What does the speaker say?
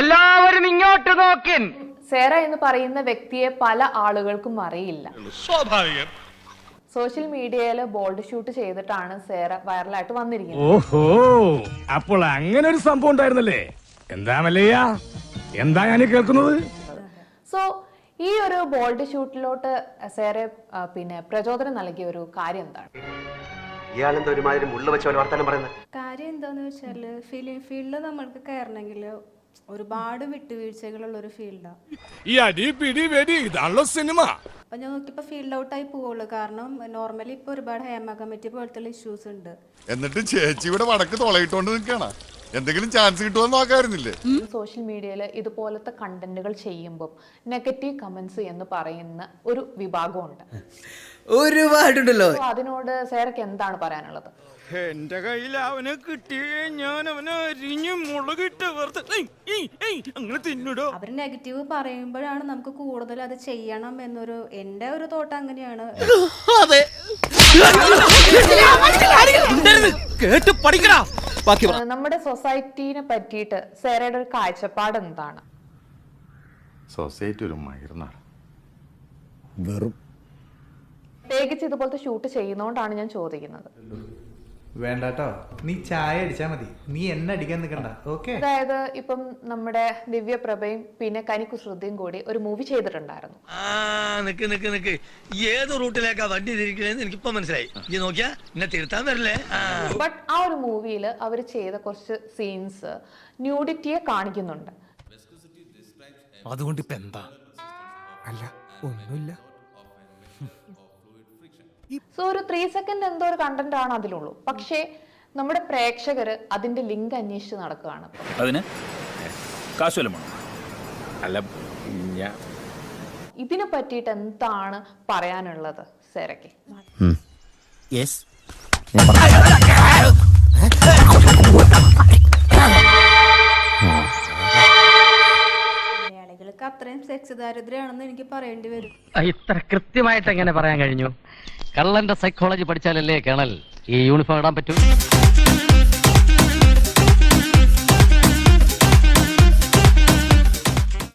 എല്ലാവരും ഇങ്ങോട്ട് നോക്കിൻ. സേറ എന്ന് പറയുന്ന വ്യക്തിയെ പല ആളുകൾക്കും അറിയില്ല. സ്വാഭാവികം. സോഷ്യൽ മീഡിയയിൽ ബോൾഡ് ഷൂട്ട് ചെയ്തിട്ടാണ് സേറ വൈറലായിട്ട് വന്നിരിക്കുന്നത്. ഓഹോ, അപ്പോൾ അങ്ങനെ ഒരു സംഭവം ഉണ്ടായിരുന്നല്ലേ? എന്താ മല്ലയ്യ, എന്താ ഞാൻ കേൾക്കുന്നത്? സോ ഈ ഒരു ബോൾഡ് ഷൂട്ടിലോട്ട് സേറ പിന്നെ പ്രചോദനം നൽകിയ ഒരു കാര്യം എന്താണ്? കാര്യം എന്താന്ന് വെച്ചാല് ഫിലിം ഫീൽഡിൽ നമ്മൾക്ക് കയറണമെങ്കിൽ ഒരുപാട് വിട്ടുവീഴ്ചകളുള്ള ഒരു ഫീൽഡാണ്. ഈ അടി പിടി വെടി ഇതാണല്ലോ സിനിമ. അപ്പൊ ഞാൻ നോക്കിയപ്പോ ഫീൽഡ് ഔട്ടായി പോവുള്ളൂ. കാരണം നോർമലി ഇപ്പൊ ഒരുപാട് ഹേമ കമ്മിറ്റി പോലത്തെ ഇഷ്യൂസ് ഉണ്ട്. എന്നിട്ട് ചേച്ചി ഇവിടെ വടക്ക് തൊളയിട്ടോണ്ട് നിൽക്കണ, എന്തെങ്കിലും ചാൻസ് കിട്ടുമെന്ന് നോക്കാറുന്നില്ലേ? സോഷ്യൽ മീഡിയയിൽ ഇതുപോലത്തെ കണ്ടന്റുകൾ ചെയ്യുമ്പോൾ നെഗറ്റീവ് കമന്റ്സ് എന്ന് പറയുന്ന ഒരു വിഭാഗമുണ്ട്. ഒരുപാടുണ്ടല്ലോ. അതിനോട് സേറയ്ക്ക് എന്താണ് പറയാനുള്ളത്? എന്റെ കയ്യിൽ അവനെ കിട്ടിയേ ഞാൻ അവനെ അരിഞ്ഞു മുളകിട്ട് അങ്ങനെ തിന്നിടോ. അവര് നെഗറ്റീവ് പറയുമ്പോഴാണ് നമുക്ക് കൂടുതൽ അത് ചെയ്യണം എന്നൊരു എന്റെ ഒരു തോട്ട് അങ്ങനെയാണ്. നമ്മുടെ സൊസൈറ്റിനെ പറ്റിയിട്ട് സേറയുടെ ഒരു കാഴ്ചപ്പാട് എന്താണ്? സൊസൈറ്റി ഒരു മയർന്നാണ്. വെറും പ്രത്യേകിച്ച് ഇതുപോലത്തെ ഷൂട്ട് ചെയ്യുന്നോണ്ടാണ് ഞാൻ ചോദിക്കുന്നത്. വേണ്ടാട്ടോ, നീ ചായ അടിച്ചാ മതി, നീ എന്നെ അടിക്കാൻ നിൽക്കണ്ട. ഓക്കെ. അതായത് ഇപ്പം നമ്മുടെ ദിവ്യപ്രഭയും പിന്നെ കനികുസൃതിയും കൂടി ഒരു മൂവി ചെയ്തിട്ടുണ്ടായിരുന്നു. നിക്ക് ഏത് റൂട്ടിലേക്കാ വണ്ടി തിരിക്കണേന്ന് എനിക്കിപ്പോ മനസ്സിലായി. ഈ നോക്കിയാ എന്നെ തിരുത്താൻ വരില്ലേ? ബട്ട് ആ ഒരു മൂവിയിൽ അവർ ചെയ്ത കുറച്ച് സീൻസ് ന്യൂഡിറ്റിയെ കാണിക്കുന്നുണ്ട്. അതുകൊണ്ട് ഇപ്പൊ എന്താ? അല്ല, ഒന്നുമില്ല. സോ ഒരു 3 സെക്കൻഡ് എന്തോ ഒരു കണ്ടന്റ് ആണ് അതിലുള്ളൂ. പക്ഷേ നമ്മുടെ പ്രേക്ഷകര് അതിന്റെ ലിങ്ക് അന്വേഷിച്ച് നടക്കുകയാണ്. അതിന് കാശുവല്ലോ അല്ല. ഇതിനെ പറ്റിയിട്ട് എന്താണ് പറയാനുള്ളത് സേറയ്ക്ക്? മലയാളികൾക്ക് അത്രയും സെക്സ് ദാരിദ്ര്യമാണെന്ന് എനിക്ക് പറയേണ്ടി വരും. ഇത്ര കൃത്യമായിട്ട് എങ്ങനെ പറയാൻ കഴിഞ്ഞു? കള്ളന്റെ സൈക്കോളജി പഠിച്ചാലല്ലേ കേണൽ ഈ യൂണിഫോം ഇടാൻ പറ്റൂ.